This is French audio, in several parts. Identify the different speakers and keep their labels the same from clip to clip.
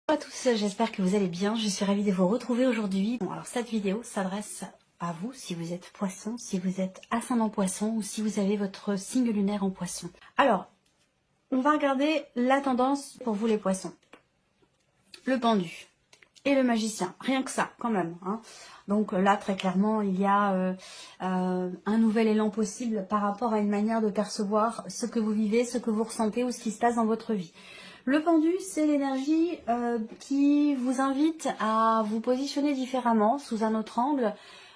Speaker 1: Bonjour à tous, j'espère que vous allez bien. Je suis ravie de vous retrouver aujourd'hui. Bon, alors cette vidéo s'adresse à vous si vous êtes poisson, si vous êtes ascendant poisson ou si vous avez votre signe lunaire en poisson. Alors, on va regarder la tendance pour vous les poissons. Le pendu et le magicien, rien que ça quand même. Hein. Donc là, très clairement, il y a un nouvel élan possible par rapport à une manière de percevoir ce que vous vivez, ce que vous ressentez ou ce qui se passe dans votre vie. Le pendu, c'est l'énergie qui vous invite à vous positionner différemment, sous un autre angle,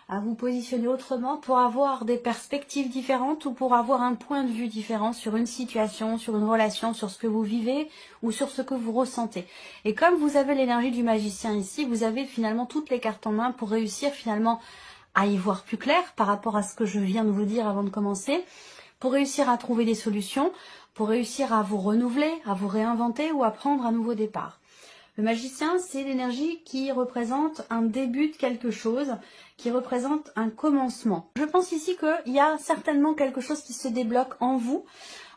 Speaker 1: à vous positionner autrement pour avoir des perspectives différentes ou pour avoir un point de vue différent sur une situation, sur une relation, sur ce que vous vivez ou sur ce que vous ressentez. Et comme vous avez l'énergie du magicien ici, vous avez finalement toutes les cartes en main pour réussir finalement à y voir plus clair par rapport à ce que je viens de vous dire avant de commencer, pour réussir à trouver des solutions, pour réussir à vous renouveler, à vous réinventer ou à prendre un nouveau départ. Le magicien, c'est l'énergie qui représente un début de quelque chose, qui représente un commencement. Je pense ici qu'il y a certainement quelque chose qui se débloque en vous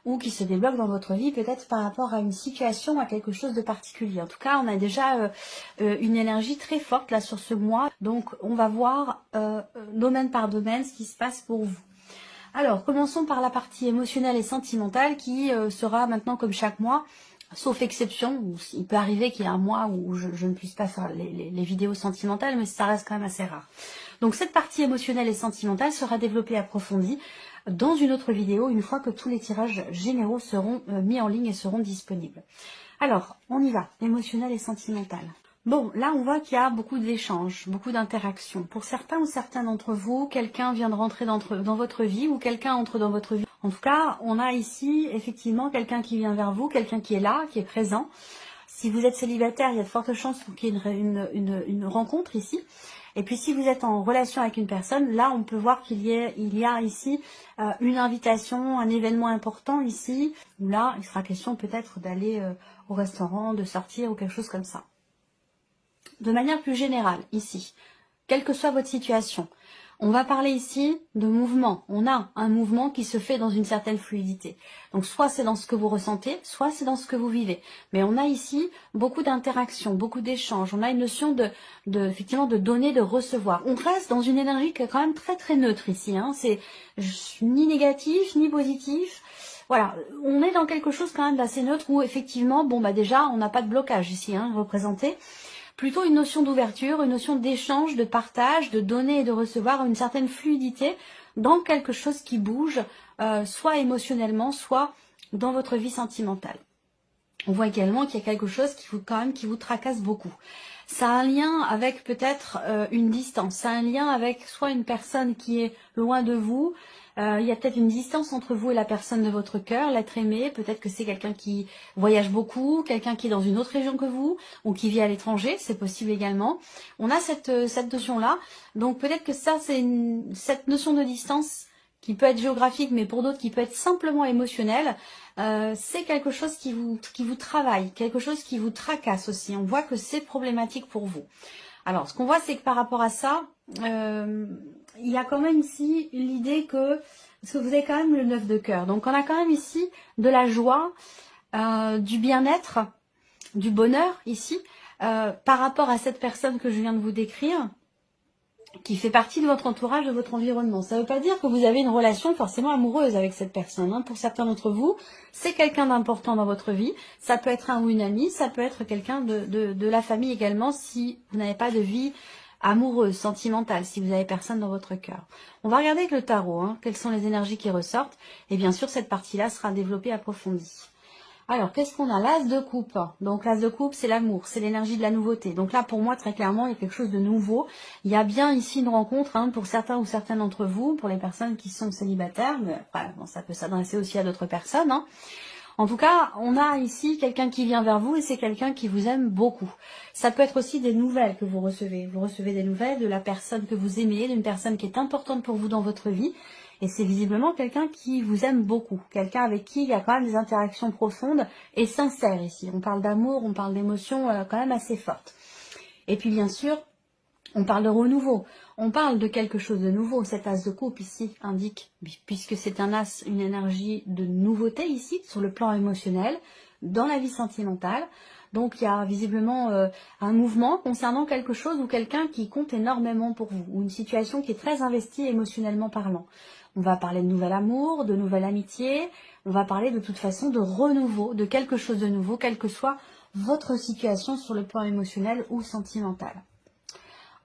Speaker 1: ou qui se débloque dans votre vie, peut-être par rapport à une situation, à quelque chose de particulier. En tout cas, on a déjà une énergie très forte là sur ce mois. Donc, on va voir domaine par domaine ce qui se passe pour vous. Alors, commençons par la partie émotionnelle et sentimentale qui sera maintenant comme chaque mois, sauf exception, où il peut arriver qu'il y ait un mois où je ne puisse pas faire les vidéos sentimentales, mais ça reste quand même assez rare. Donc cette partie émotionnelle et sentimentale sera développée et approfondie dans une autre vidéo, une fois que tous les tirages généraux seront mis en ligne et seront disponibles. Alors, on y va, émotionnel et sentimental. Bon, là, on voit qu'il y a beaucoup d'échanges, beaucoup d'interactions. Pour certains ou certains d'entre vous, quelqu'un vient de rentrer dans votre vie ou quelqu'un entre dans votre vie. En tout cas, on a ici, effectivement, quelqu'un qui vient vers vous, quelqu'un qui est là, qui est présent. Si vous êtes célibataire, il y a de fortes chances qu'il y ait une rencontre ici. Et puis, si vous êtes en relation avec une personne, là, on peut voir qu'il y a ici une invitation, un événement important ici, où là, il sera question peut-être d'aller au restaurant, de sortir ou quelque chose comme ça. De manière plus générale, ici, quelle que soit votre situation, on va parler ici de mouvement. On a un mouvement qui se fait dans une certaine fluidité. Donc soit c'est dans ce que vous ressentez, soit c'est dans ce que vous vivez. Mais on a ici beaucoup d'interactions, beaucoup d'échanges. On a une notion effectivement de donner, de recevoir. On reste dans une énergie qui est quand même très très neutre ici. Hein. C'est ni négatif, ni positif. Voilà, on est dans quelque chose quand même d'assez neutre où effectivement, bon bah déjà, on n'a pas de blocage ici, hein, représenté. Plutôt une notion d'ouverture, une notion d'échange, de partage, de donner et de recevoir, une certaine fluidité dans quelque chose qui bouge, soit émotionnellement, soit dans votre vie sentimentale. On voit également qu'il y a quelque chose qui vous tracasse beaucoup. Ça a un lien avec peut-être une distance, ça a un lien avec soit une personne qui est loin de vous, il y a peut-être une distance entre vous et la personne de votre cœur, l'être aimé, peut-être que c'est quelqu'un qui voyage beaucoup, quelqu'un qui est dans une autre région que vous, ou qui vit à l'étranger, c'est possible également. On a cette notion-là, donc peut-être que ça c'est cette notion de distance qui peut être géographique, mais pour d'autres qui peut être simplement émotionnelle, c'est quelque chose qui vous travaille, quelque chose qui vous tracasse aussi. On voit que c'est problématique pour vous. Alors, ce qu'on voit, c'est que par rapport à ça, il y a quand même ici l'idée parce que vous avez quand même le 9 de cœur. Donc, on a quand même ici de la joie, du bien-être, du bonheur ici, par rapport à cette personne que je viens de vous décrire, qui fait partie de votre entourage, de votre environnement. Ça ne veut pas dire que vous avez une relation forcément amoureuse avec cette personne. Hein. Pour certains d'entre vous, c'est quelqu'un d'important dans votre vie. Ça peut être un ou une amie, ça peut être quelqu'un de la famille également si vous n'avez pas de vie amoureuse, sentimentale, si vous n'avez personne dans votre cœur. On va regarder avec le tarot, hein, quelles sont les énergies qui ressortent. Et bien sûr, cette partie-là sera développée, approfondie. Alors, qu'est-ce qu'on a? L'as de coupe. Donc, l'as de coupe, c'est l'amour, c'est l'énergie de la nouveauté. Donc là, pour moi, très clairement, il y a quelque chose de nouveau. Il y a bien ici une rencontre pour certains ou certaines d'entre vous, pour les personnes qui sont célibataires, mais voilà, bon, ça peut s'adresser aussi à d'autres personnes. Hein. En tout cas, on a ici quelqu'un qui vient vers vous et c'est quelqu'un qui vous aime beaucoup. Ça peut être aussi des nouvelles que vous recevez. Vous recevez des nouvelles de la personne que vous aimez, d'une personne qui est importante pour vous dans votre vie. Et c'est visiblement quelqu'un qui vous aime beaucoup, quelqu'un avec qui il y a quand même des interactions profondes et sincères ici. On parle d'amour, on parle d'émotions quand même assez fortes. Et puis bien sûr, on parle de renouveau, on parle de quelque chose de nouveau. Cet as de coupe ici indique, puisque c'est un as, une énergie de nouveauté ici, sur le plan émotionnel, dans la vie sentimentale. Donc il y a visiblement un mouvement concernant quelque chose ou quelqu'un qui compte énormément pour vous, ou une situation qui est très investie émotionnellement parlant. On va parler de nouvel amour, de nouvelle amitié, on va parler de toute façon de renouveau, de quelque chose de nouveau, quelle que soit votre situation sur le plan émotionnel ou sentimental.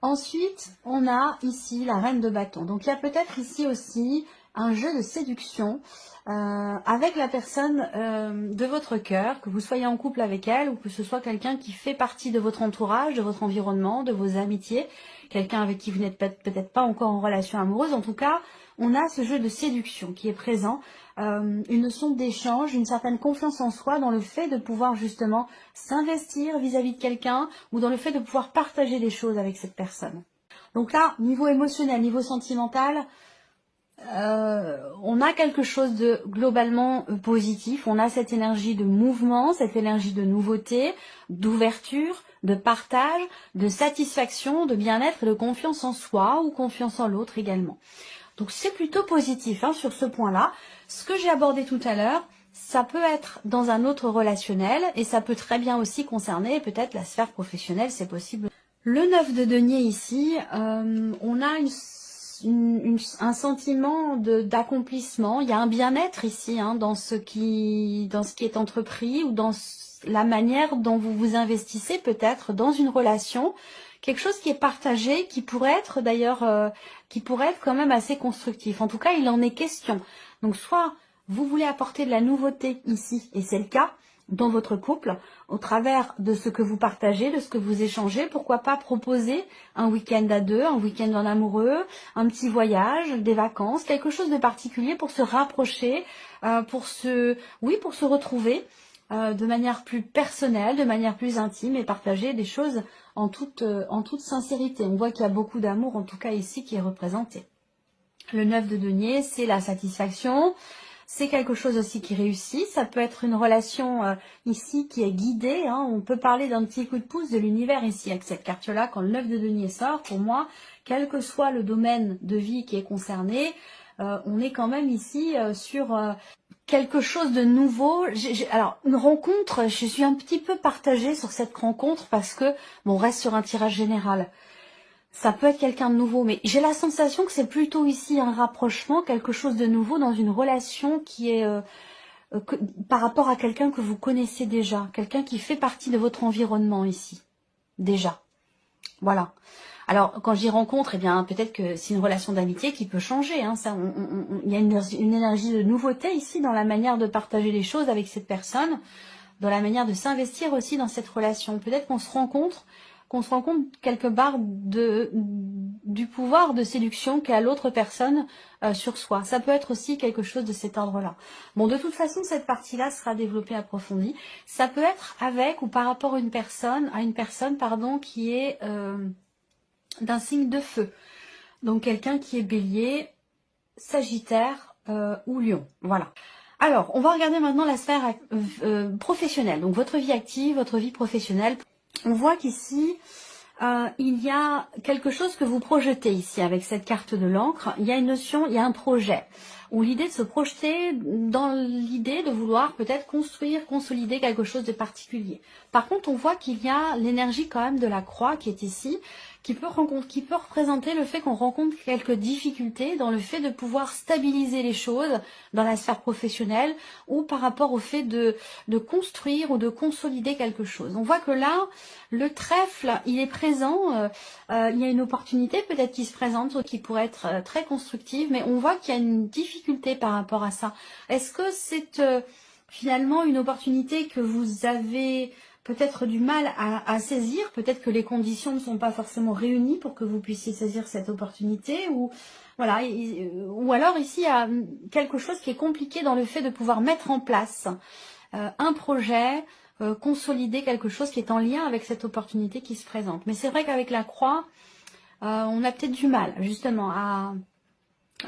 Speaker 1: Ensuite, on a ici la reine de bâton. Donc il y a peut-être ici aussi un jeu de séduction avec la personne de votre cœur, que vous soyez en couple avec elle ou que ce soit quelqu'un qui fait partie de votre entourage, de votre environnement, de vos amitiés, quelqu'un avec qui vous n'êtes peut-être pas encore en relation amoureuse. En tout cas, on a ce jeu de séduction qui est présent, une notion d'échange, une certaine confiance en soi dans le fait de pouvoir justement s'investir vis-à-vis de quelqu'un ou dans le fait de pouvoir partager des choses avec cette personne. Donc là, niveau émotionnel, niveau sentimental, on a quelque chose de globalement positif, on a cette énergie de mouvement, cette énergie de nouveauté, d'ouverture, de partage, de satisfaction, de bien-être et de confiance en soi ou confiance en l'autre également. Donc c'est plutôt positif sur ce point-là. Ce que j'ai abordé tout à l'heure, ça peut être dans un autre relationnel et ça peut très bien aussi concerner peut-être la sphère professionnelle, c'est possible. Le 9 de denier ici, on a un sentiment d'accomplissement, il y a un bien-être ici dans ce qui est entrepris ou dans la manière dont vous vous investissez peut-être dans une relation, quelque chose qui est partagé, qui pourrait être d'ailleurs, qui pourrait être quand même assez constructif. En tout cas, il en est question. Donc soit vous voulez apporter de la nouveauté ici, et c'est le cas, dans votre couple, au travers de ce que vous partagez, de ce que vous échangez, pourquoi pas proposer un week-end à deux, un week-end en amoureux, un petit voyage, des vacances, quelque chose de particulier pour se rapprocher, pour se retrouver de manière plus personnelle, de manière plus intime et partager des choses en toute sincérité. On voit qu'il y a beaucoup d'amour, en tout cas ici, qui est représenté. Le 9 de denier, c'est la satisfaction. C'est quelque chose aussi qui réussit, ça peut être une relation ici qui est guidée, on peut parler d'un petit coup de pouce de l'univers ici avec cette carte-là, quand le 9 de denier sort, pour moi, quel que soit le domaine de vie qui est concerné, on est quand même ici sur quelque chose de nouveau. Alors, une rencontre, je suis un petit peu partagée sur cette rencontre parce que, bon, on reste sur un tirage général. Ça peut être quelqu'un de nouveau, mais j'ai la sensation que c'est plutôt ici un rapprochement, quelque chose de nouveau dans une relation qui est par rapport à quelqu'un que vous connaissez déjà, quelqu'un qui fait partie de votre environnement ici, déjà. Voilà. Alors, quand j'y rencontre, eh bien, peut-être que c'est une relation d'amitié qui peut changer. Il y a une énergie de nouveauté ici dans la manière de partager les choses avec cette personne, dans la manière de s'investir aussi dans cette relation. Peut-être qu'on se rend compte quelque part du pouvoir de séduction qu'a l'autre personne sur soi. Ça peut être aussi quelque chose de cet ordre-là. Bon, de toute façon, cette partie-là sera développée, approfondie. Ça peut être avec ou par rapport à une personne, qui est d'un signe de feu. Donc, quelqu'un qui est bélier, sagittaire ou lion. Voilà. Alors, on va regarder maintenant la sphère professionnelle. Donc, votre vie active, votre vie professionnelle. On voit qu'ici, il y a quelque chose que vous projetez ici avec cette carte de l'encre. Il y a une notion, il y a un projet, ou l'idée de se projeter dans l'idée de vouloir peut-être construire, consolider quelque chose de particulier. Par contre, on voit qu'il y a l'énergie quand même de la croix qui est ici, qui peut représenter le fait qu'on rencontre quelques difficultés dans le fait de pouvoir stabiliser les choses dans la sphère professionnelle ou par rapport au fait de construire ou de consolider quelque chose. On voit que là, le trèfle, il est présent, il y a une opportunité peut-être qui se présente, qui pourrait être très constructive, mais on voit qu'il y a une difficulté par rapport à ça. Est-ce que c'est finalement une opportunité que vous avez peut-être du mal à saisir, peut-être que les conditions ne sont pas forcément réunies pour que vous puissiez saisir cette opportunité, ou voilà, ou alors ici il y a quelque chose qui est compliqué dans le fait de pouvoir mettre en place un projet, consolider quelque chose qui est en lien avec cette opportunité qui se présente. Mais c'est vrai qu'avec la croix, on a peut-être du mal justement à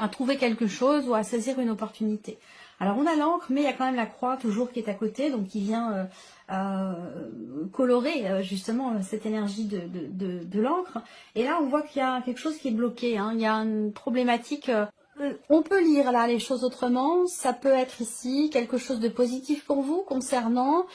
Speaker 1: trouver quelque chose ou à saisir une opportunité. Alors on a l'encre, mais il y a quand même la croix toujours qui est à côté, donc qui vient colorer justement cette énergie de l'encre. Et là on voit qu'il y a quelque chose qui est bloqué, il y a une problématique. On peut lire là les choses autrement, ça peut être ici quelque chose de positif pour vous concernant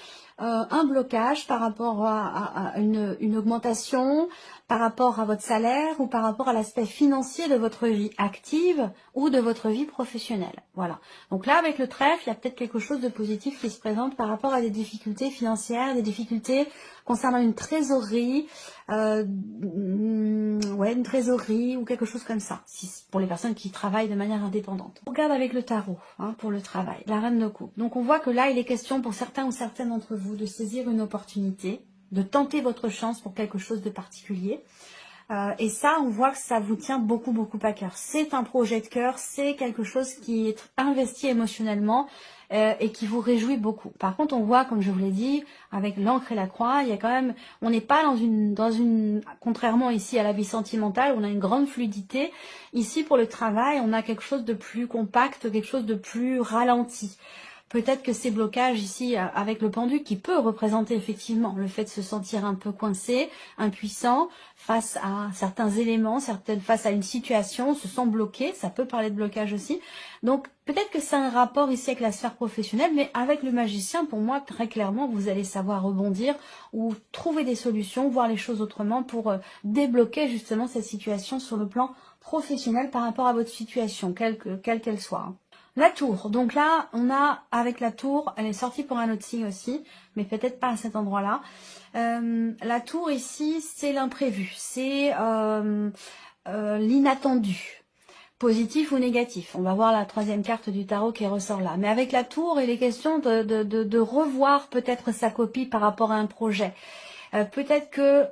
Speaker 1: un blocage par rapport à une augmentation, par rapport à votre salaire ou par rapport à l'aspect financier de votre vie active ou de votre vie professionnelle. Voilà. Donc là, avec le trèfle, il y a peut-être quelque chose de positif qui se présente par rapport à des difficultés financières, des difficultés concernant une trésorerie, une trésorerie ou quelque chose comme ça, pour les personnes qui travaillent de manière indépendante. On regarde avec le tarot pour le travail, la reine de coupe. Donc on voit que là, il est question pour certains ou certaines d'entre vous de saisir une opportunité, de tenter votre chance pour quelque chose de particulier. Et ça, on voit que ça vous tient beaucoup, beaucoup à cœur. C'est un projet de cœur, c'est quelque chose qui est investi émotionnellement et qui vous réjouit beaucoup. Par contre, on voit, comme je vous l'ai dit, avec l'encre et la croix, il y a quand même, on n'est pas dans une, contrairement ici à la vie sentimentale, on a une grande fluidité. Ici, pour le travail, on a quelque chose de plus compact, quelque chose de plus ralenti. Peut-être que ces blocages ici avec le pendu qui peut représenter effectivement le fait de se sentir un peu coincé, impuissant face à certains éléments, face à une situation, se sent bloqué, ça peut parler de blocage aussi. Donc peut-être que c'est un rapport ici avec la sphère professionnelle, mais avec le magicien, pour moi, très clairement, vous allez savoir rebondir ou trouver des solutions, voir les choses autrement pour débloquer justement cette situation sur le plan professionnel par rapport à votre situation, quelle qu'elle soit. La tour, donc là, on a, avec la tour, elle est sortie pour un autre signe aussi, mais peut-être pas à cet endroit-là. La tour ici, c'est l'imprévu, c'est l'inattendu, positif ou négatif. On va voir la troisième carte du tarot qui ressort là. Mais avec la tour, il est question de revoir peut-être sa copie par rapport à un projet. Peut-être que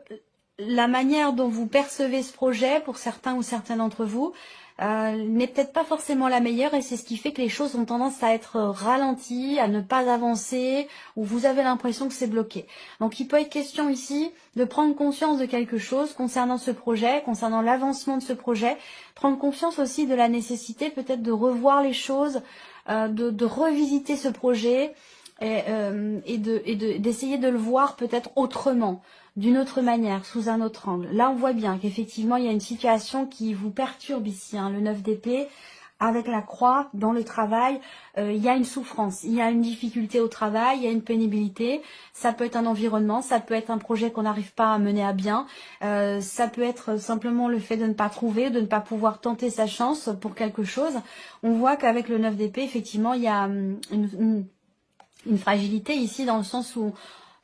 Speaker 1: la manière dont vous percevez ce projet, pour certains ou certaines d'entre vous, n'est peut-être pas forcément la meilleure et c'est ce qui fait que les choses ont tendance à être ralenties, à ne pas avancer ou vous avez l'impression que c'est bloqué. Donc il peut être question ici de prendre conscience de quelque chose concernant ce projet, concernant l'avancement de ce projet, prendre conscience aussi de la nécessité peut-être de revoir les choses, de revisiter ce projet et d'essayer de le voir peut-être autrement, d'une autre manière, sous un autre angle. Là, on voit bien qu'effectivement, il y a une situation qui vous perturbe ici, le 9 d'épée, avec la croix, dans le travail, il y a une souffrance, il y a une difficulté au travail, il y a une pénibilité, ça peut être un environnement, ça peut être un projet qu'on n'arrive pas à mener à bien, ça peut être simplement le fait de ne pas trouver, de ne pas pouvoir tenter sa chance pour quelque chose. On voit qu'avec le 9 d'épée, effectivement, il y a une fragilité ici dans le sens où,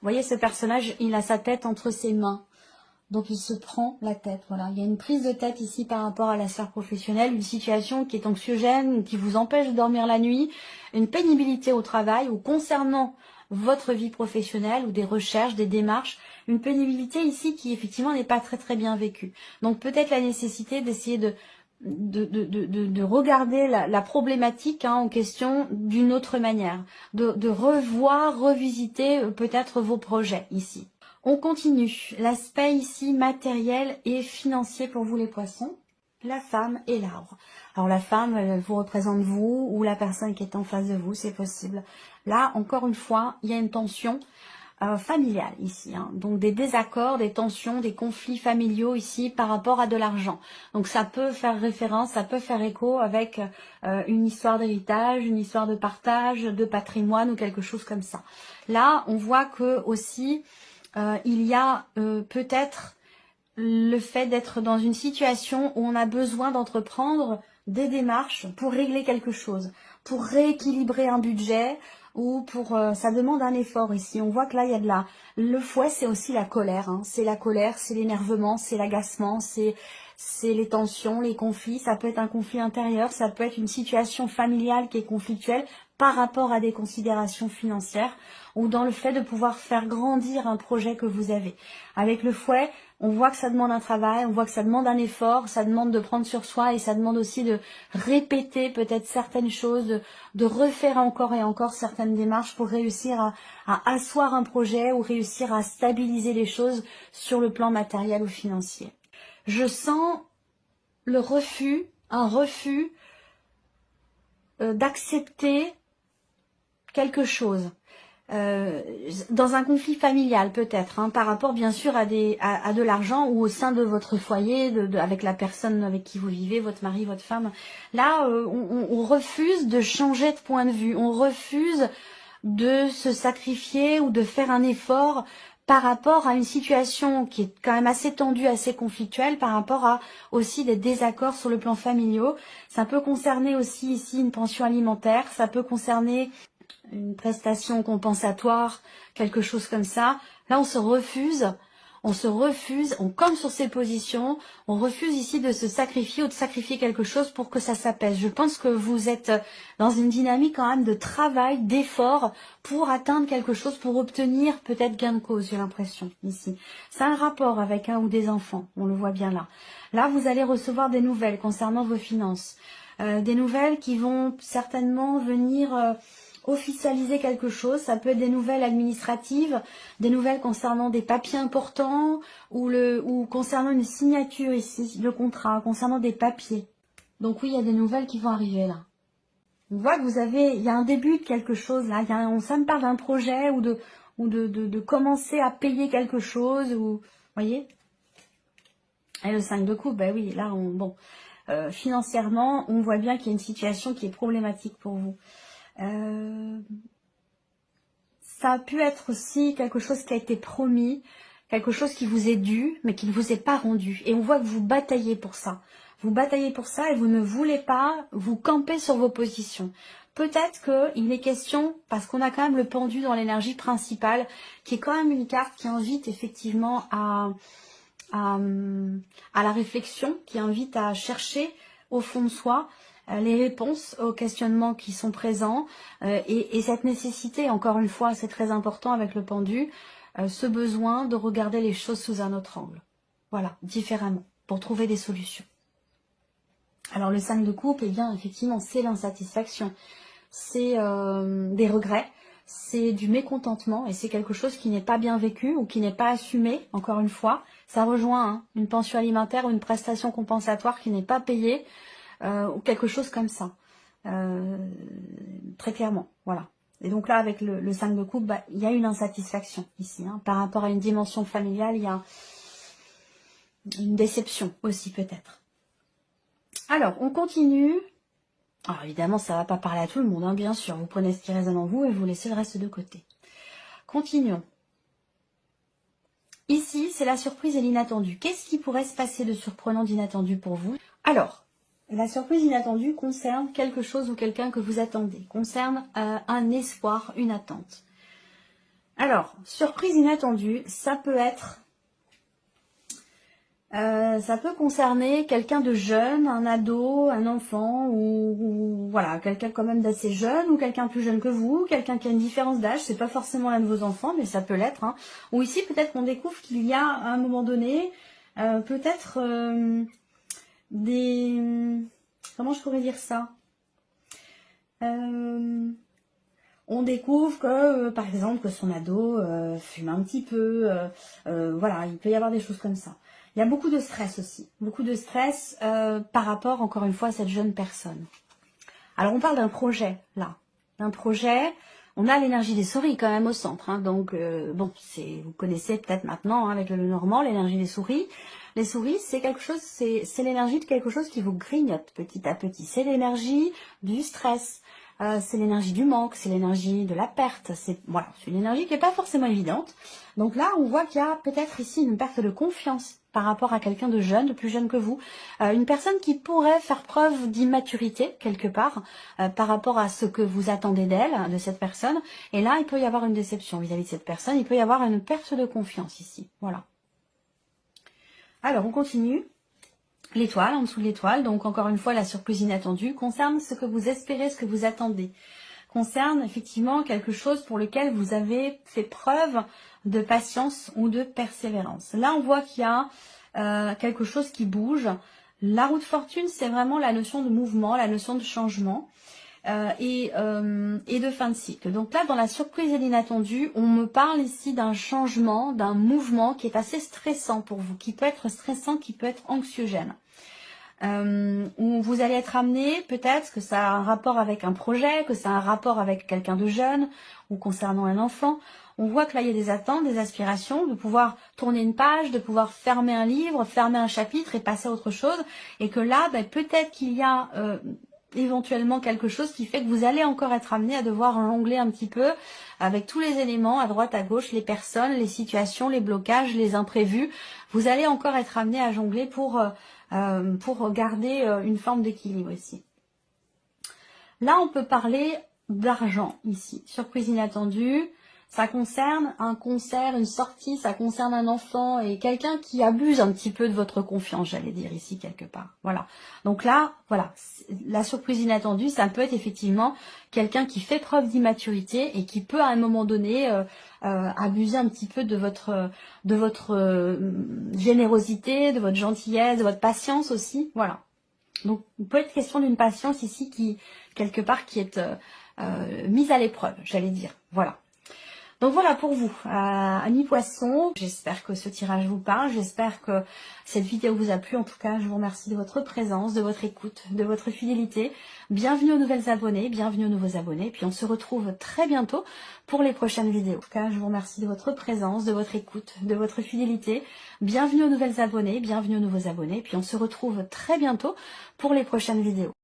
Speaker 1: vous voyez, ce personnage, il a sa tête entre ses mains. Donc, il se prend la tête. Voilà, il y a une prise de tête ici par rapport à la sphère professionnelle, une situation qui est anxiogène, qui vous empêche de dormir la nuit, une pénibilité au travail ou concernant votre vie professionnelle ou des recherches, des démarches, une pénibilité ici qui effectivement n'est pas très très bien vécue. Donc, peut-être la nécessité d'essayer de regarder la problématique en question d'une autre manière, de revoir, revisiter peut-être vos projets ici. On continue, l'aspect ici matériel et financier pour vous les poissons, la femme et l'arbre. Alors la femme, elle vous représente vous ou la personne qui est en face de vous, c'est possible. Là, encore une fois, il y a une tension familiale ici, donc des désaccords, des tensions, des conflits familiaux ici par rapport à de l'argent. Donc ça peut faire référence, ça peut faire écho avec une histoire d'héritage, une histoire de partage, de patrimoine ou quelque chose comme ça. Là, on voit que aussi il y a peut-être le fait d'être dans une situation où on a besoin d'entreprendre des démarches pour régler quelque chose, pour rééquilibrer un budget ou pour ça demande un effort ici. On voit que là il y a de la le fouet, c'est aussi la colère, c'est la colère, c'est l'énervement, c'est l'agacement, c'est les tensions, les conflits, ça peut être un conflit intérieur, ça peut être une situation familiale qui est conflictuelle par rapport à des considérations financières ou dans le fait de pouvoir faire grandir un projet que vous avez. Avec le fouet, on voit que ça demande un travail, on voit que ça demande un effort, ça demande de prendre sur soi et ça demande aussi de répéter peut-être certaines choses, de refaire encore et encore certaines démarches pour réussir à asseoir un projet ou réussir à stabiliser les choses sur le plan matériel ou financier. Je sens le refus, un refus d'accepter quelque chose. Dans un conflit familial peut-être, par rapport bien sûr à de l'argent ou au sein de votre foyer, avec la personne avec qui vous vivez, votre mari, votre femme. Là, on refuse de changer de point de vue, on refuse de se sacrifier ou de faire un effort par rapport à une situation qui est quand même assez tendue, assez conflictuelle, par rapport à aussi des désaccords sur le plan familial. Ça peut concerner aussi ici une pension alimentaire, ça peut concerner une prestation compensatoire, quelque chose comme ça. Là, on se refuse, on campe sur ses positions, on refuse ici de se sacrifier ou de sacrifier quelque chose pour que ça s'apaise. Je pense que vous êtes dans une dynamique quand même de travail, d'effort pour atteindre quelque chose, pour obtenir peut-être gain de cause, j'ai l'impression, ici. C'est un rapport avec un ou des enfants, on le voit bien là. Là, vous allez recevoir des nouvelles concernant vos finances. Des nouvelles qui vont certainement venir... officialiser quelque chose, ça peut être des nouvelles administratives, des nouvelles concernant des papiers importants ou concernant une signature ici, le contrat, concernant des papiers. Donc oui, il y a des nouvelles qui vont arriver là. On voit que il y a un début de quelque chose là, ça me parle d'un projet ou de commencer à payer quelque chose, ou, voyez. Et le 5 de coupe, ben oui, là, financièrement, on voit bien qu'il y a une situation qui est problématique pour vous. Ça a pu être aussi quelque chose qui a été promis, quelque chose qui vous est dû, mais qui ne vous est pas rendu. Et on voit que vous bataillez pour ça. Vous bataillez pour ça et vous ne voulez pas vous camper sur vos positions. Peut-être qu'il est question, parce qu'on a quand même le pendu dans l'énergie principale, qui est quand même une carte qui invite effectivement à la réflexion, qui invite à chercher au fond de soi les réponses aux questionnements qui sont présents et cette nécessité, encore une fois, c'est très important avec le pendu, ce besoin de regarder les choses sous un autre angle. Voilà, différemment, pour trouver des solutions. Alors le 5 de coupe, eh bien, effectivement, c'est l'insatisfaction, c'est des regrets, c'est du mécontentement et c'est quelque chose qui n'est pas bien vécu ou qui n'est pas assumé, encore une fois. Ça rejoint une pension alimentaire ou une prestation compensatoire qui n'est pas payée, ou quelque chose comme ça, très clairement, voilà. Et donc là, avec le 5 de coupe, il y a une insatisfaction ici, par rapport à une dimension familiale, il y a une déception aussi peut-être. Alors, on continue. Alors évidemment, ça ne va pas parler à tout le monde, bien sûr, vous prenez ce qui résonne en vous et vous laissez le reste de côté. Continuons. Ici, c'est la surprise et l'inattendu. Qu'est-ce qui pourrait se passer de surprenant, d'inattendu pour vous? Alors, la surprise inattendue concerne quelque chose ou quelqu'un que vous attendez, concerne un espoir, une attente. Alors, surprise inattendue, ça peut être, ça peut concerner quelqu'un de jeune, un ado, un enfant, ou voilà, quelqu'un quand même d'assez jeune, ou quelqu'un plus jeune que vous, quelqu'un qui a une différence d'âge, c'est pas forcément l'un de vos enfants, mais ça peut l'être. Ou ici, peut-être qu'on découvre qu'il y a, à un moment donné, peut-être... comment je pourrais dire ça, on découvre que par exemple que son ado fume un petit peu, voilà, il peut y avoir des choses comme ça. Il y a beaucoup de stress aussi, beaucoup de stress par rapport encore une fois à cette jeune personne. Alors on parle d'un projet là, d'un projet. On a l'énergie des souris quand même au centre, donc bon, vous connaissez peut-être maintenant avec le Normand l'énergie des souris. Les souris, c'est quelque chose, c'est l'énergie de quelque chose qui vous grignote petit à petit. C'est l'énergie du stress, c'est l'énergie du manque, c'est l'énergie de la perte. C'est voilà, c'est une énergie qui n'est pas forcément évidente. Donc là, on voit qu'il y a peut-être ici une perte de confiance par rapport à quelqu'un de jeune, de plus jeune que vous, une personne qui pourrait faire preuve d'immaturité quelque part par rapport à ce que vous attendez d'elle, de cette personne. Et là, il peut y avoir une déception vis-à-vis de cette personne. Il peut y avoir une perte de confiance ici. Voilà. Alors, on continue. L'étoile, en dessous de l'étoile, donc encore une fois, la surprise inattendue, concerne ce que vous espérez, ce que vous attendez. Concerne effectivement quelque chose pour lequel vous avez fait preuve de patience ou de persévérance. Là, on voit qu'il y a quelque chose qui bouge. La roue de fortune, c'est vraiment la notion de mouvement, la notion de changement. Et de fin de cycle. Donc là, dans la surprise et l'inattendu, on me parle ici d'un changement, d'un mouvement qui est assez stressant pour vous, qui peut être stressant, qui peut être anxiogène. Où vous allez être amené, peut-être que ça a un rapport avec un projet, que ça a un rapport avec quelqu'un de jeune, ou concernant un enfant. On voit que là, il y a des attentes, des aspirations, de pouvoir tourner une page, de pouvoir fermer un livre, fermer un chapitre et passer à autre chose. Et que là, peut-être qu'il y a... éventuellement quelque chose qui fait que vous allez encore être amené à devoir jongler un petit peu avec tous les éléments à droite, à gauche, les personnes, les situations, les blocages, les imprévus. Vous allez encore être amené à jongler pour garder une forme d'équilibre ici. Là, on peut parler d'argent ici. Surprise inattendue. Ça concerne un concert, une sortie, ça concerne un enfant et quelqu'un qui abuse un petit peu de votre confiance, j'allais dire ici quelque part. Voilà. Donc là, voilà, la surprise inattendue, ça peut être effectivement quelqu'un qui fait preuve d'immaturité et qui peut à un moment donné abuser un petit peu de votre générosité, de votre gentillesse, de votre patience aussi. Voilà. Donc, il peut être question d'une patience ici qui, quelque part, qui est mise à l'épreuve, j'allais dire. Voilà. Donc voilà pour vous, amis poissons, j'espère que ce tirage vous parle, j'espère que cette vidéo vous a plu. En tout cas, je vous remercie de votre présence, de votre écoute, de votre fidélité. Bienvenue aux nouvelles abonnés, bienvenue aux nouveaux abonnés. Puis on se retrouve très bientôt pour les prochaines vidéos. En tout cas, je vous remercie de votre présence, de votre écoute, de votre fidélité. Bienvenue aux nouvelles abonnés, bienvenue aux nouveaux abonnés. Puis on se retrouve très bientôt pour les prochaines vidéos.